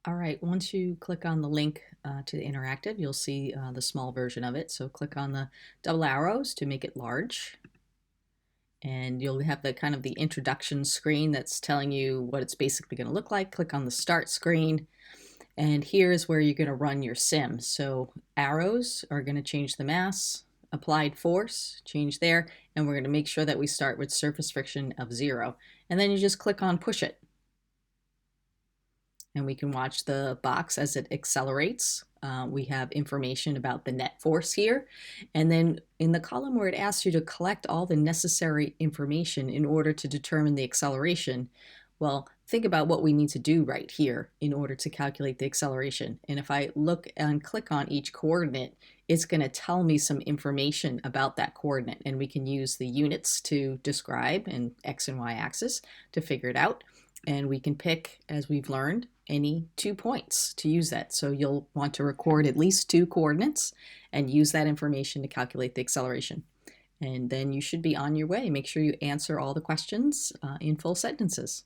All right, once you click on the link to the interactive, you'll see the small version of it. So click on the double arrows to make it large. And you'll have the kind of the introduction screen that's telling you what it's basically going to look like. Click on the start screen. And here's where you're going to run your sim. So arrows are going to change the mass, applied force, change there. And we're going to make sure that we start with surface friction of 0. And then you just click on push it. And we can watch the box as it accelerates. We have information about the net force here. And then in the column where it asks you to collect all the necessary information in order to determine the acceleration, well, think about what we need to do right here in order to calculate the acceleration. And if I look and click on each coordinate, it's going to tell me some information about that coordinate. And we can use the units to describe and X and Y axis to figure it out. And we can pick, as we've learned, any 2 points to use that. So you'll want to record at least 2 coordinates and use that information to calculate the acceleration. And then you should be on your way. Make sure you answer all the questions in full sentences.